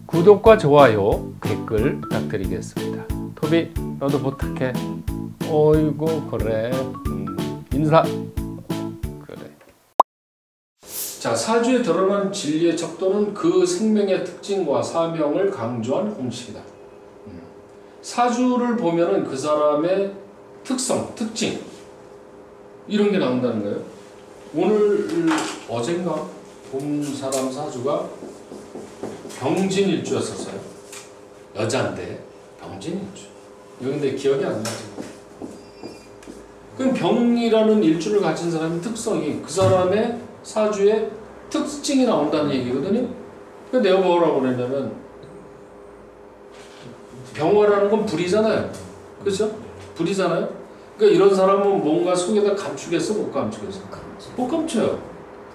구독과 좋아요, 댓글 부탁드리겠습니다. 토비, 너도 부탁해. 어이구, 그래. 인사. 그래. 자, 사주에 드러난 진리의 척도는 그 생명의 특징과 사명을 강조한 공식이다. 사주를 보면은 그 사람의 특성, 특징 이런 게 나온다는 거예요. 오늘 어젠가 본 사람 사주가 병진일주였었어요. 여자인데 병진일주. 이거 근데 기억이 안 나죠. 그럼 병이라는 일주를 가진 사람의 특성이 그 사람의 사주의 특징이 나온다는 얘기거든요. 그러니까 내가 뭐라고 그랬냐면 병화라는 건 불이잖아요. 그렇죠? 불이잖아요. 그러니까 이런 사람은 뭔가 속에다 감추겠어? 못 감추겠어? 못 감춰요.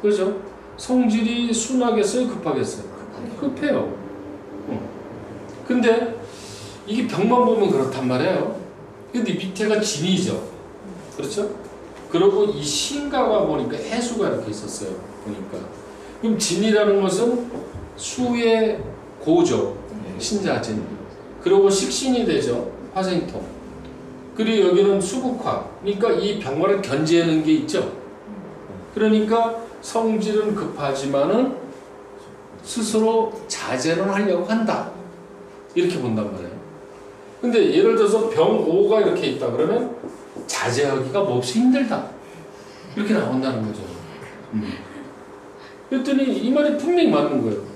그렇죠? 성질이 순하겠어요? 급하겠어요? 급해요. 근데 이게 병만 보면 그렇단 말이에요. 근데 밑에가 진이죠. 그렇죠? 그리고 이 신가가 보니까 해수가 이렇게 있었어요. 보니까. 그럼 진이라는 것은 수의 고죠. 신자진. 그리고 식신이 되죠. 화생토. 그리고 여기는 수국화. 그러니까 이 병화를 견제하는 게 있죠. 그러니까 성질은 급하지만은 스스로 자제는 하려고 한다. 이렇게 본단 말이에요. 근데 예를 들어서 병5가 이렇게 있다 그러면 자제하기가 몹시 힘들다. 이렇게 나온다는 거죠. 그랬더니 이 말이 분명히 맞는 거예요.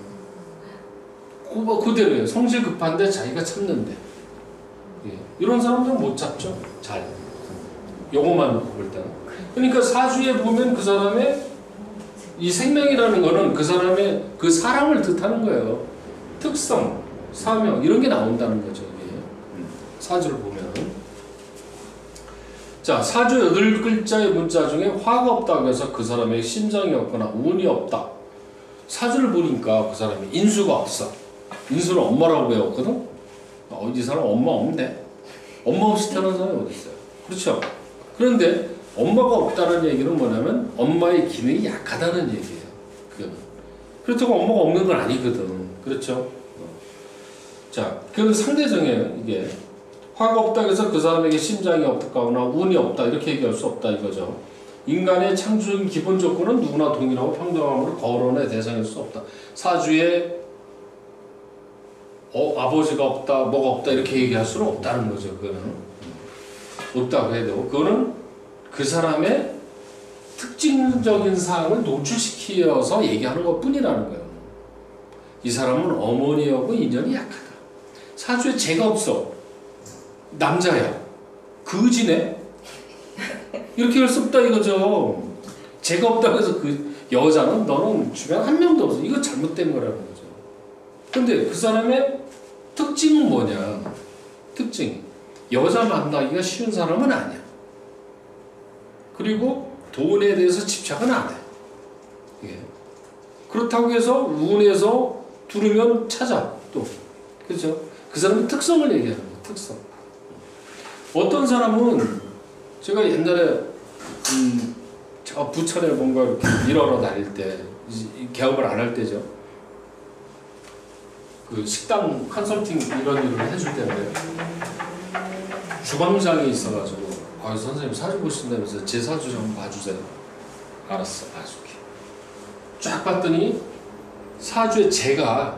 그대로예요. 성질 급한데 자기가 참는데. 예. 이런 사람들은 못 참죠. 잘. 요것만 놓고 볼 때는. 그러니까 사주에 보면 그 사람의 이 생명이라는 거는 그 사람의 그 사람을 뜻하는 거예요. 특성, 사명 이런 게 나온다는 거죠. 이게. 사주를 보면. 자, 사주 8글자의 문자 중에 화가 없다고 해서 그 사람의 심장이 없거나 운이 없다. 사주를 보니까 그 사람이 인수가 없어. 인수는 엄마라고 배웠거든. 이 사람 엄마 없네. 엄마 없이 태어난 사람이 어디 있어요? 그렇죠? 그런데 엄마가 없다는 얘기는 뭐냐면 엄마의 기능이 약하다는 얘기예요. 그거는. 그렇다고 엄마가 없는 건 아니거든. 그렇죠? 자, 그건 상대적이에요. 이게 화가 없다 해서 그 사람에게 심장이 없거나 운이 없다 이렇게 얘기할 수 없다 이거죠. 인간의 창조적인 기본 조건은 누구나 동일하고 평등함으로 거론의 대상일 수 없다. 사주에 아버지가 없다, 뭐가 없다 이렇게 얘기할 수는 없다는 거죠. 그거는 없다고 해도 그거는 그 사람의 특징적인 사항을 노출시켜서 얘기하는 것 뿐이라는 거예요. 이 사람은 어머니하고 인연이 약하다. 사주에 죄가 없어. 남자야. 거지네. 이렇게 할 수 없다 이거죠. 죄가 없다고 해서 그 여자는 너는 주변 한 명도 없어. 이거 잘못된 거라는 거죠. 근데 그 사람의 특징은 뭐냐? 특징. 여자 만나기가 쉬운 사람은 아니야. 그리고 돈에 대해서 집착은 안 해. 예. 그렇다고 해서 운에서 두르면 찾아. 또. 그렇죠? 그 사람의 특성을 얘기하는 거예요. 특성. 어떤 사람은 제가 옛날에 저 부천에 뭔가 이렇게 일하러 다닐 때 개업을 안 할 때죠. 그 식당 컨설팅 이런 일을 해줄 때인데 주방장이 있어가지고 선생님 사주 보신다면서 제 사주 좀 봐주세요. 알았어, 봐줄게. 쫙 봤더니 사주에 재가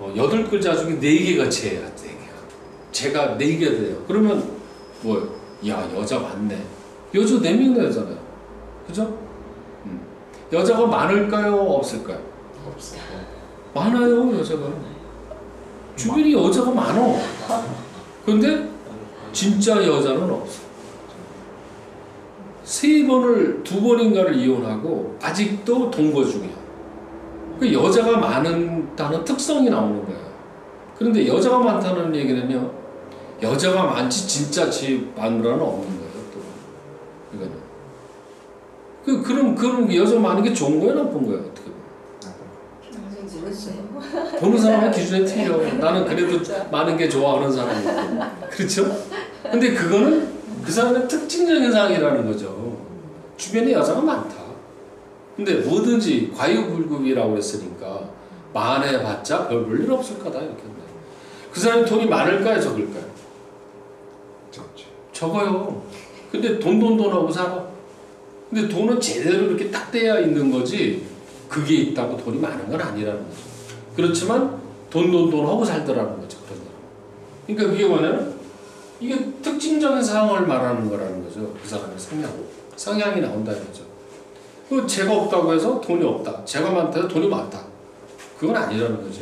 8글자 중에 4개가 재야. 4개가. 재가 4개 돼요. 그러면 뭐예요? 야, 여자 많네. 여자 4명이나 되잖아요. 그죠? 여자가 많을까요? 없을까요? 없어요. 많아요, 여자가. 주변이 여자가 많어. 근데 진짜 여자는 없어. 2번인가를 이혼하고 아직도 동거 중이야. 그 여자가 많다는 특성이 나오는 거야. 그런데 여자가 많다는 얘기는요, 여자가 많지 진짜 집 마누라는 없는 거예요. 또 이거는. 그럼 여자 많은 게 좋은 거야, 나쁜 거야, 어떻게 보면? 보는 사람의 기준에 틀려. 나는 그래도 많은 게 좋아 하는 사람이고. 그렇죠? 근데 그거는 그 사람의 특징적인 상황이라는 거죠. 주변에 여자가 많다. 근데 뭐든지 과유불급이라고 했으니까 많아봤자 별 볼 일 없을 거다 이렇게. 그 사람이 돈이 많을까요, 적을까요? 적어요. 근데 돈 하고 살아. 근데 돈은 제대로 이렇게 딱 돼야 있는 거지 그게 있다고 돈이 많은 건 아니라는 거죠. 그렇지만 돈 하고 살더라는 거죠. 그런 사람. 그러니까 그게 뭐냐면 이게 특징적인 상황을 말하는 거라는 거죠. 그 사람의 성향이 나온다는 거죠. 그 죄가 없다고 해서 돈이 없다. 죄가 많다 해서 돈이 많다. 그건 아니라는 거죠.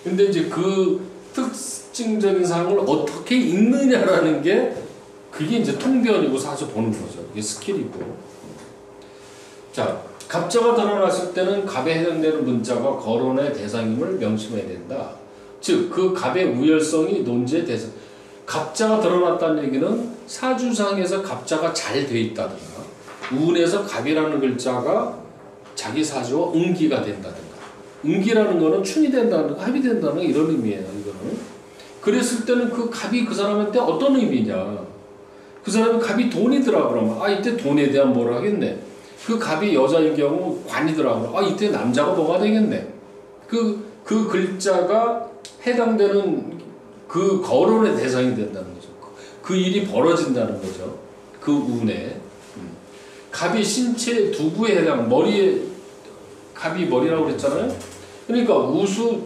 근데 이제 그 특징적인 상황을 어떻게 읽느냐라는 게 그게 이제 통변이고 사실 보는 거죠. 이게 스킬이고. 자, 갑자가 드러났을 때는 갑에 해당되는 문자가 거론의 대상임을 명심해야 된다. 즉, 그 갑의 우열성이 논지의 대상. 갑자가 드러났다는 얘기는 사주상에서 갑자가 잘 돼 있다든가 운에서 갑이라는 글자가 자기 사주와 응기가 된다든가 응기라는 거는 춘이 된다든가 합이 된다는 이런 의미예요. 이거는. 그랬을 때는 그 갑이 그 사람한테 어떤 의미냐. 그 사람이 갑이 돈이더라 그러면 이때 돈에 대한 뭘 하겠네. 그 갑이 여자인 경우 관이더라 그러면 이때 남자가 뭐가 되겠네. 그 글자가 해당되는 그 거론의 대상이 된다는 거죠. 그 일이 벌어진다는 거죠. 그 운에. 갑이 신체 두부에 해당, 머리에, 갑이 머리라고 그랬잖아요. 그러니까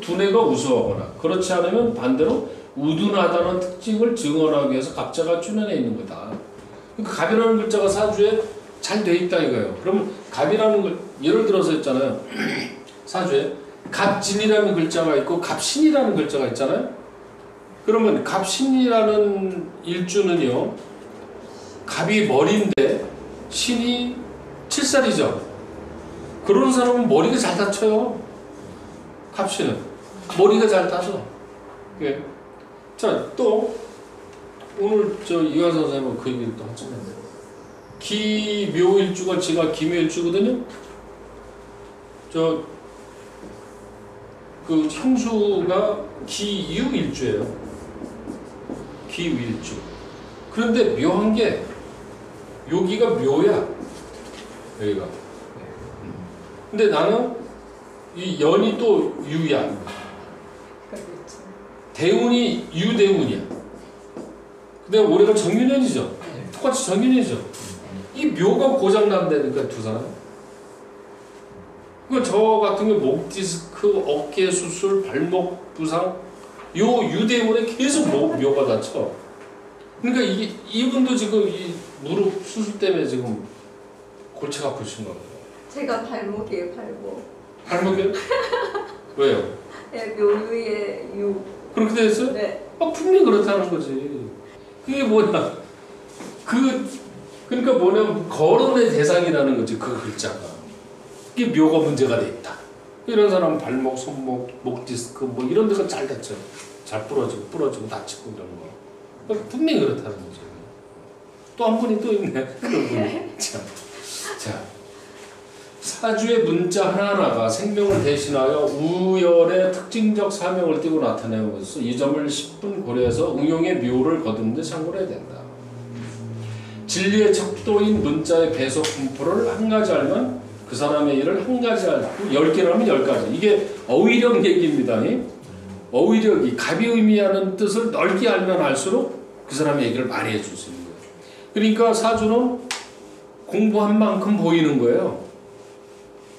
두뇌가 우수하거나, 그렇지 않으면 반대로 우둔하다는 특징을 증언하기 위해서 갑자가 출현해 있는 거다. 그러니까 갑이라는 글자가 사주에 잘 돼 있다 이거예요. 그러면 갑이라는 걸, 예를 들어서 했잖아요. 사주에 갑진이라는 글자가 있고 갑신이라는 글자가 있잖아요. 그러면 갑신이라는 일주는요, 갑이 머리인데 신이 7살이죠. 그런 사람은 머리가 잘 다쳐요. 갑신은 머리가 잘 다쳐. 예. 자, 또 오늘 이화선 선생님은 그 얘기를 또 하잖아요. 기묘일주가 제가 기묘일주거든요. 그 형수가 기유일주예요. 기유일주. 그런데 묘한 게 여기가 묘야. 여기가. 근데 나는 이 연이 또 유야. 대운이 유대운이야. 근데 올해가 정유년이죠. 똑같이 정유년이죠. 이 묘가 고장난다니까 두 사람. 그 저 같은 경우 목 디스크, 어깨 수술, 발목 부상, 요 유대운에 계속 묘가 다쳐. 그러니까 이분도 지금 이 무릎 수술 때문에 지금 골치가 아프신 거예요. 제가 발목이에요, 발목. 발목이요? 왜요? 네, 묘유의 유. 그렇게 됐어요? 네. 분명히 그렇다는 거지. 그게 뭐냐? 그러니까 뭐냐면 거론의 대상이라는 거지, 그 글자가. 이게 묘가 문제가 돼 있다. 이런 사람은 발목, 손목, 목 디스크 뭐 이런 데가 잘 다쳐요. 잘 부러지고 다치고 이런 거. 분명히 그렇다는 거죠. 또 한 분이 또 있네. 그런 분이. 자, 사주의 문자 하나하나가 생명을 대신하여 우열의 특징적 사명을 띠고 나타내는 것으로 이 점을 10분 고려해서 응용의 묘를 거두는 데 참고를 해야 된다. 진리의 척도인 문자의 배속 분포를 한 가지 알면 그 사람의 일을 한 가지 알고 10개를 하면 10가지. 이게 어휘력 얘기입니다. 어휘력이 갑이 의미하는 뜻을 넓게 알면 알수록 그 사람의 얘기를 많이 해줄 수 있는 거예요. 그러니까 사주는 공부한 만큼 보이는 거예요.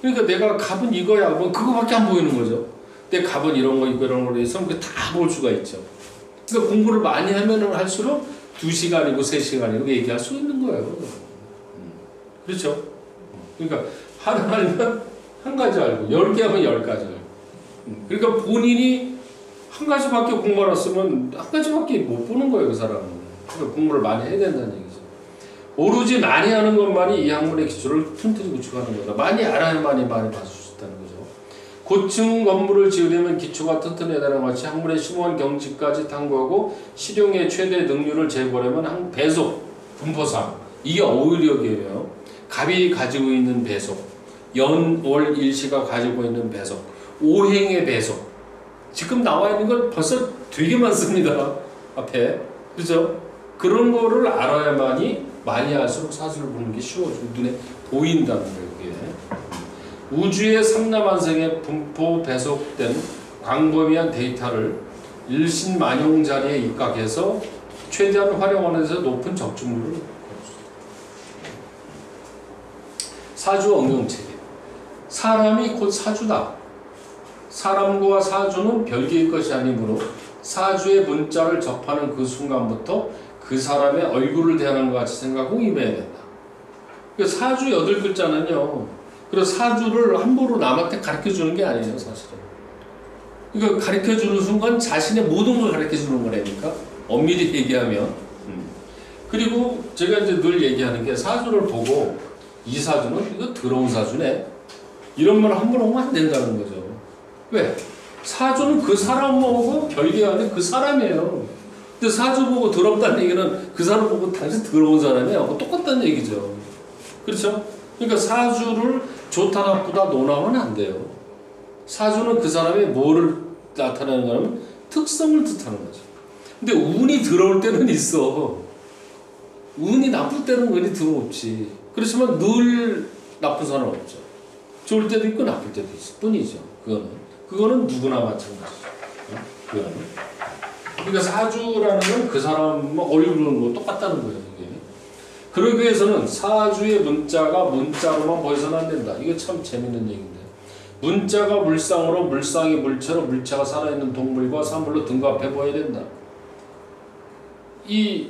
그러니까 내가 갑은 이거야 뭐 그거밖에 안 보이는 거죠. 내 갑은 이런 거 이런 거로 해서 다 볼 수가 있죠. 그러니까 공부를 많이 하면 할수록 2시간이고 3시간이고 얘기할 수 있는 거예요. 그렇죠? 그러니까 하나 알면 한 가지 알고 10개 하면 10가지 알고. 그러니까 본인이 한 가지밖에 공부를 했으면 한 가지밖에 못 보는 거예요, 그 사람은. 그러니까 공부를 많이 해야 된다는 얘기죠. 오로지 많이 하는 것만이 이 학문의 기초를 튼튼히 구축하는 거다. 많이 알아야만이 많이 봐줄 수 있다는 거죠. 고층 건물을 지으려면 기초가 튼튼해야 되는 것이 학문의 심오한 경지까지 탐구하고 실용의 최대 능률을 제고하려면 배속, 분포상 이게 어휘력이에요. 갑이 가지고 있는 배속, 연, 월, 일시가 가지고 있는 배속, 오행의 배속. 지금 나와 있는 건 벌써 되게 많습니다. 앞에. 그죠? 그런 거를 알아야만이 많이 할수록 사주를 보는 게 쉬워지고 눈에 보인다는 거예요. 이게. 우주의 삼라만생에 분포 배속된 광범위한 데이터를 일신만용 자리에 입각해서 최대한 활용하는 데서 높은 적중률을 사주 응용체계. 사람이 곧 사주다. 사람과 사주는 별개의 것이 아니므로 사주의 문자를 접하는 그 순간부터 그 사람의 얼굴을 대하는 것 같이 생각하고 임해야 된다. 그러니까 사주 8글자는요. 그래서 사주를 함부로 남한테 가르쳐주는 게 아니에요, 사실은. 그러니까 가르쳐주는 순간 자신의 모든 걸 가르쳐주는 거라니까. 엄밀히 얘기하면. 그리고 제가 이제 늘 얘기하는 게 사주를 보고 이 사주는 이거 더러운 사주네. 이런 말 함부로 하면 안 된다는 거죠. 왜? 사주는 그 사람하고 별개 아닌 그 사람이에요. 근데 사주 보고 더럽다는 얘기는 그 사람 보고 당신 더러운 사람이야. 똑같다는 얘기죠. 그렇죠? 그러니까 사주를 좋다 나쁘다 논하면 안 돼요. 사주는 그 사람의 뭐를 나타내는 거냐면 특성을 뜻하는 거죠. 근데 운이 들어올 때는 있어. 운이 나쁠 때는 운이 들어오지. 그렇지만 늘 나쁜 사람은 없죠. 좋을 때도 있고 나쁠 때도 있을 뿐이죠. 그거는 누구나 마찬가지죠. 그거는. 그러니까 사주라는 건 그 사람 얼굴은 뭐 똑같다는 거예요. 이게. 그러기 위해서는 사주의 문자가 문자로만 보여서는 안 된다. 이거 참 재밌는 얘기인데. 문자가 물상으로, 물상이 물체로, 물체가 살아있는 동물과 사물로 등급해 보여야 된다. 이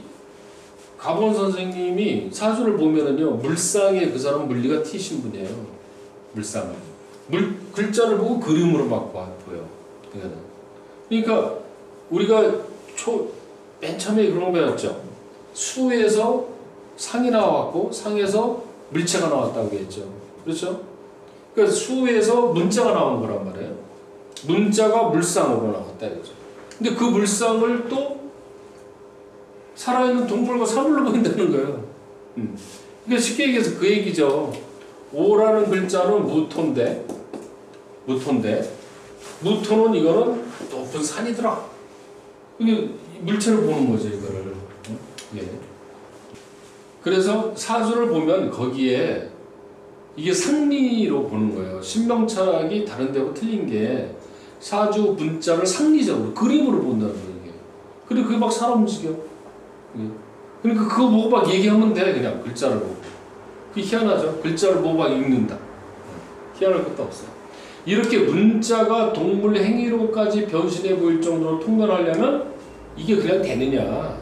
가본 선생님이 사주를 보면은요, 물상에 그 사람 물리가 튀신 분이에요. 물상을. 글자를 보고 그림으로 막 보여. 그러니까 우리가 맨 처음에 그런 거 배웠죠. 수에서 상이 나왔고 상에서 물체가 나왔다고 했죠. 그렇죠? 그러니까 수에서 문자가 나온 거란 말이에요. 문자가 물상으로 나왔다 이거죠. 근데 그 물상을 또 살아있는 동물과 사물로 보인다는 거예요. 그러니까 쉽게 얘기해서 그 얘기죠. 오라는 글자는 무토인데 무토는 이거는 높은 산이더라. 이게 물체를 보는 거죠, 이거를. 예. 그래서 사주를 보면 거기에 이게 상리로 보는 거예요. 신명철학이 다른 데하고 틀린 게 사주 문자를 상리적으로 그림으로 본다는 거예요. 이게. 그리고 그게 막 사람 움직여. 예. 그러니까 그거 보고 막 얘기하면 돼, 그냥 글자를 보고. 그게 희한하죠. 글자를 보고 막 읽는다. 희한할 것도 없어요. 이렇게 문자가 동물 행위로까지 변신해 보일 정도로 통달하려면 이게 그냥 되느냐.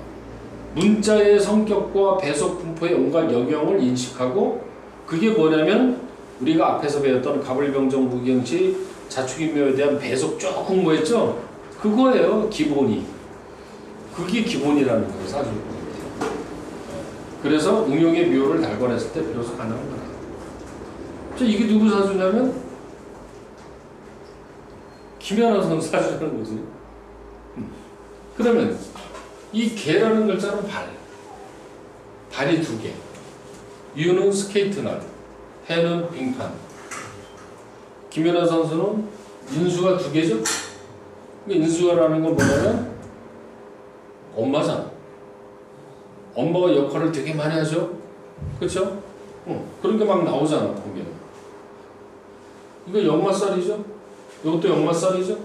문자의 성격과 배속 분포의 온갖 영역을 인식하고 그게 뭐냐면 우리가 앞에서 배웠던 가불병정 무경치 자축인묘에 대한 배속 쭉 공부했죠. 그거예요. 기본이. 그게 기본이라는 거예요. 사주. 그래서 응용의 묘를 달관했을 때 비로소 가능한 거예요. 이게 누구 사주냐면 김연아 선수 사주라는 거지. 그러면 이 개라는 글자는 발이 2개. 유는 스케이트날, 해는 빙판. 김연아 선수는 인수가 2개죠. 인수가라는 건 뭐냐면 엄마잖아. 엄마가 역할을 되게 많이 하죠. 그렇죠? 그런 게 막 나오잖아 보면. 이거 역마살이죠. 이것도 역마살이죠.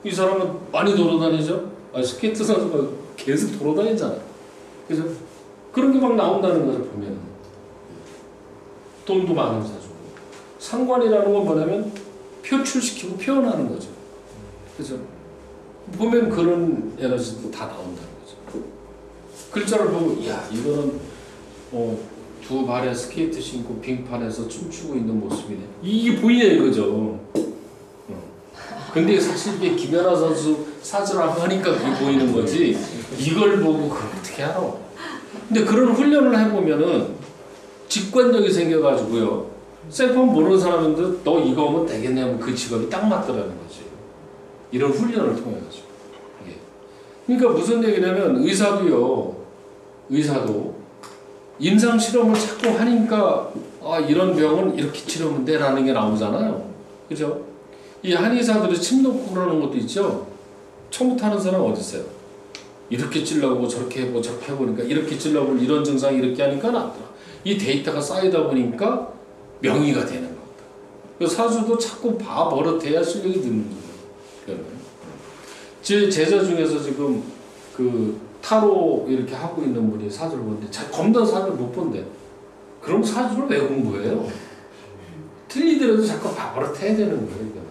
이 사람은 많이 돌아다니죠. 스케이트 선수가 계속 돌아다니잖아. 그죠? 그런 게 막 나온다는 거죠 보면. 돈도 많은 사주고. 상관이라는 건 뭐냐면 표출시키고 표현하는 거죠. 그죠? 보면 그런 에너지도 다 나온다는 거죠. 글자를 보고 이야 이거는 2 발에 스케이트 신고 빙판에서 춤추고 있는 모습이네. 이게 보이냐 이거죠. 근데 사실 이게 김연아 선수 사주라고 하니까 그게 보이는 거지. 이걸 보고 그걸 어떻게 알아? 근데 그런 훈련을 해보면은 직관력이 생겨가지고요. 셀폰 모르는 사람인데 너 이거 하면 되겠냐면 그 직업이 딱 맞더라는 거지. 이런 훈련을 통해가지고. 예. 그러니까 무슨 얘기냐면 의사도 임상 실험을 자꾸 하니까 이런 병은 이렇게 치료하면 돼라는 게 나오잖아요. 그죠? 이 한의사들이 침 놓고 그러는 것도 있죠. 처음부터 하는 사람 어디 있어요? 이렇게 찔러보고 저렇게 해보고 저렇게 해보니까 이렇게 찔러보고 이런 증상이 이렇게 하니까 낫더라. 이 데이터가 쌓이다 보니까 명의가 되는 겁니다. 그 사주도 자꾸 봐 버릇해야 실력이 드는 거예요. 제 제자 중에서 지금 그 타로 이렇게 하고 있는 분이 사주를 보는데 겁나 사주를 못 본대. 그럼 사주를 왜 공부해요? 틀리더라도 자꾸 봐 버릇해야 되는 거예요.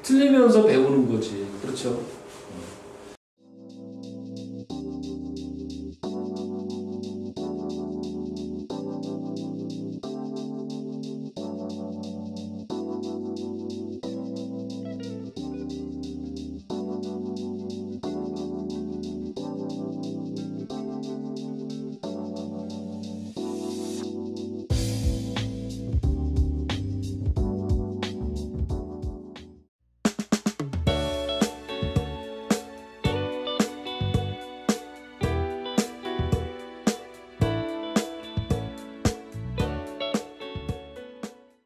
틀리면서 배우는 거지. 그렇죠?